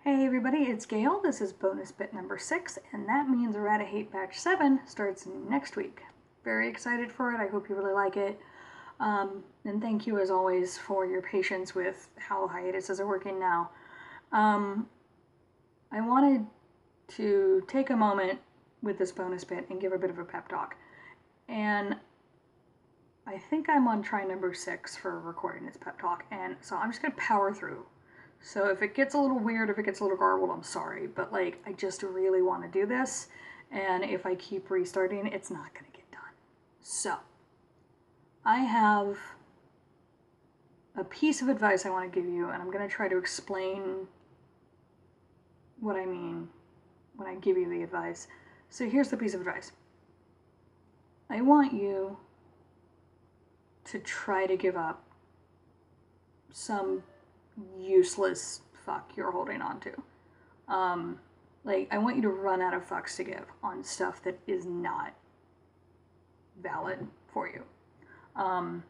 Hey everybody, it's Gail. This is bonus bit number 6, and that means Errata-Hate batch 7 starts next week. Very excited for it. I hope you really like it. And thank you as always for your patience with how hiatuses are working now. I wanted to take a moment with this bonus bit and give a bit of a pep talk. And I think I'm on try number 6 for recording this pep talk, and so I'm just going to power through. So if it gets a little weird, if it gets a little garbled, I'm sorry. But like, I just really want to do this. And if I keep restarting, it's not going to get done. So I have a piece of advice I want to give you, and I'm going to try to explain what I mean when I give you the advice. So here's the piece of advice. I want you to try to give up some useless fuck you're holding on to. Like, I want you to run out of fucks to give on stuff that is not valid for you. And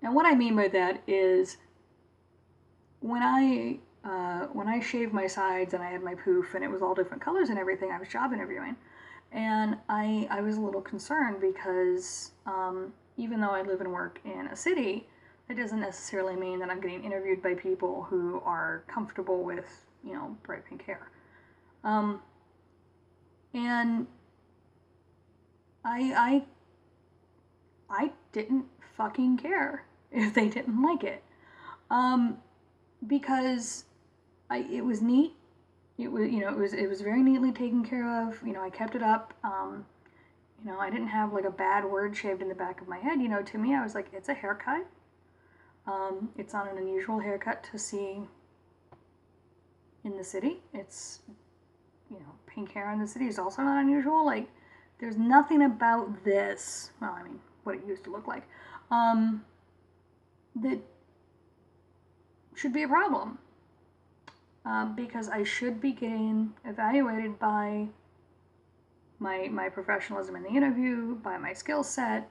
what I mean by that is when I shaved my sides and I had my poof and it was all different colors and everything, I was job interviewing. And I was a little concerned because even though I live and work in a city, it doesn't necessarily mean that I'm getting interviewed by people who are comfortable with, you know, bright pink hair. And I didn't fucking care if they didn't like it. Because it was neat. It was very neatly taken care of. You know, I kept it up. You know, I didn't have like a bad word shaved in the back of my head. You know, to me, I was like, it's a haircut. It's not an unusual haircut to see in the city. It's, you know, pink hair in the city is also not unusual. Like, there's nothing about this, well, I mean, what it used to look like, that should be a problem. Because I should be getting evaluated by my professionalism in the interview, by my skill set.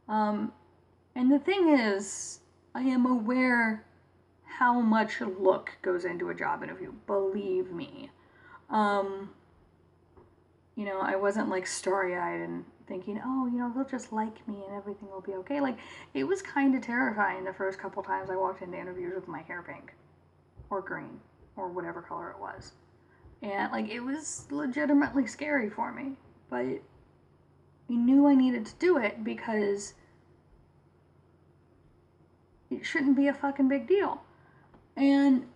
And the thing is, I am aware how much look goes into a job interview. Believe me. You know, I wasn't like starry-eyed and thinking, oh, you know, they'll just like me and everything will be okay. Like, it was kind of terrifying the first couple times I walked into interviews with my hair pink or green or whatever color it was. And like, it was legitimately scary for me. But I knew I needed to do it because it shouldn't be a fucking big deal. And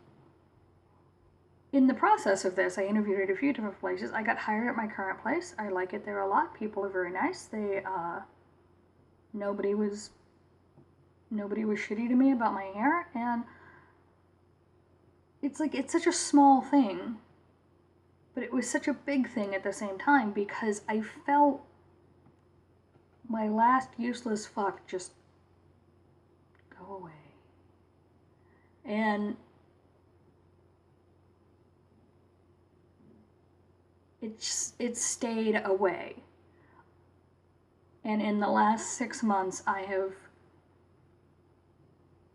in the process of this, I interviewed at a few different places. I got hired at my current place. I like it there a lot. People are very nice. They, nobody was shitty to me about my hair. And it's like, it's such a small thing, but it was such a big thing at the same time because I felt my last useless fuck just go away. And it stayed away. And in the last 6 months, I have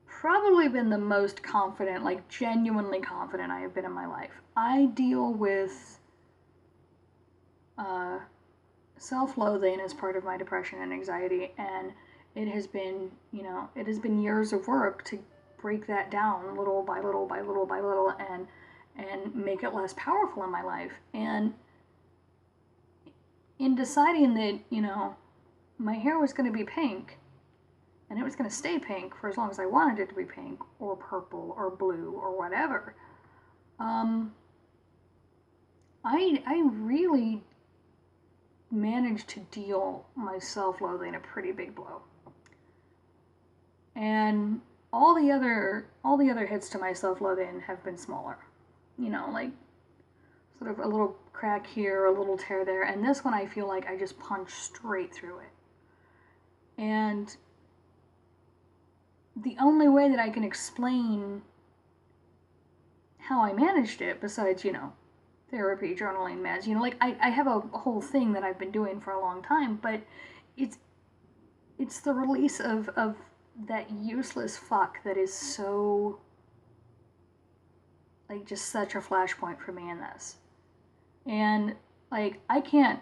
probably been the most confident, like genuinely confident I have been in my life. I deal with self-loathing as part of my depression and anxiety, and it has been, you know, it has been years of work to break that down little by little by little by little and make it less powerful in my life. And in deciding that, you know, my hair was going to be pink and it was going to stay pink for as long as I wanted it to be pink or purple or blue or whatever, I really managed to deal my self-loathing a pretty big blow. And all the other hits to my self-loathing have been smaller. You know, like sort of a little crack here, a little tear there, and this one I feel like I just punched straight through it. And the only way that I can explain how I managed it, besides, you know, therapy, journaling, meds, you know, like I have a whole thing that I've been doing for a long time, but it's the release of that useless fuck that is so like just such a flashpoint for me in this. And like, I can't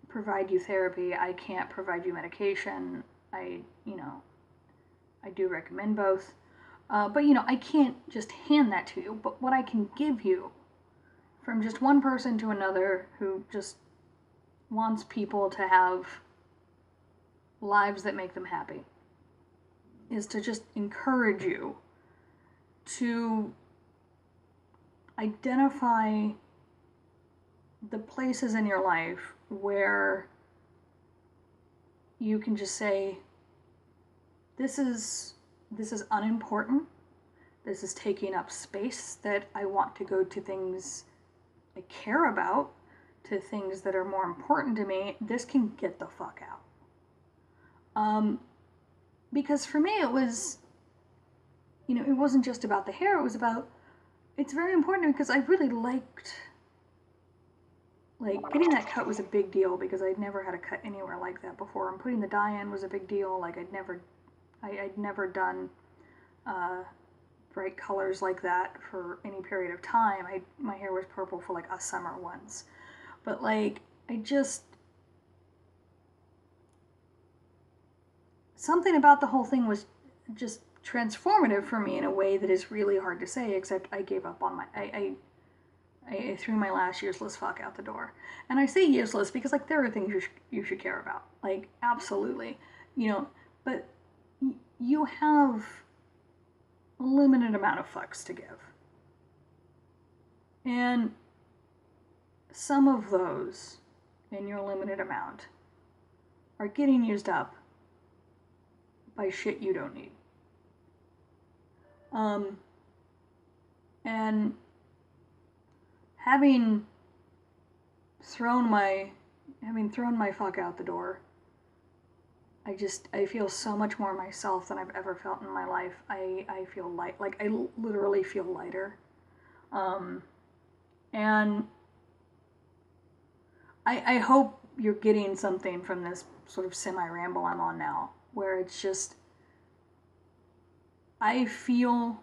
provide you therapy, I can't provide you medication. I do recommend both. But I can't just hand that to you. But what I can give you from just one person to another who just wants people to have lives that make them happy is to just encourage you to identify the places in your life where you can just say, this is unimportant. This is taking up space that I want to go to things I care about, to things that are more important to me. This can get the fuck out. Because for me it was, it wasn't just about the hair, it's very important because I really liked, like, getting that cut was a big deal because I'd never had a cut anywhere like that before, and putting the dye in was a big deal. Like, I'd never done bright colors like that for any period of time. My hair was purple for like a summer once, but like, something about the whole thing was just transformative for me in a way that is really hard to say, except I gave up on I threw my last useless fuck out the door. And I say useless because, like, there are things you should care about. Like, absolutely. But you have a limited amount of fucks to give. And some of those, in your limited amount, are getting used up by shit you don't need. And having thrown my fuck out the door, I feel so much more myself than I've ever felt in my life. I feel light, like I literally feel lighter. And I hope you're getting something from this sort of semi-ramble I'm on now, where it's just, I feel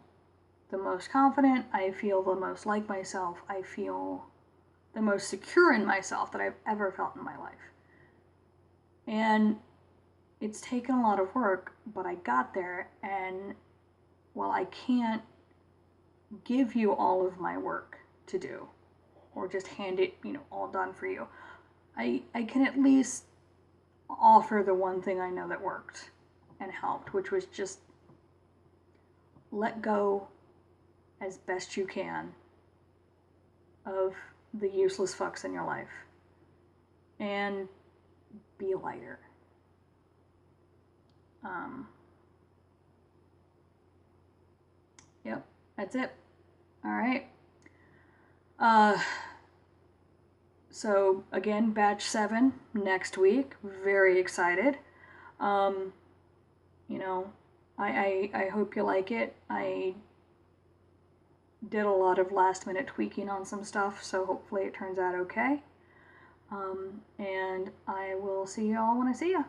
the most confident, I feel the most like myself, I feel the most secure in myself that I've ever felt in my life. And it's taken a lot of work, but I got there, and while I can't give you all of my work to do, or just hand it, all done for you, I can at least offer the one thing I know that worked and helped, which was just let go as best you can of the useless fucks in your life and be lighter. Yep, that's it. All right. So again, batch 7 next week. Very excited. I hope you like it. I did a lot of last minute tweaking on some stuff, so hopefully it turns out okay. And I will see you all when I see you.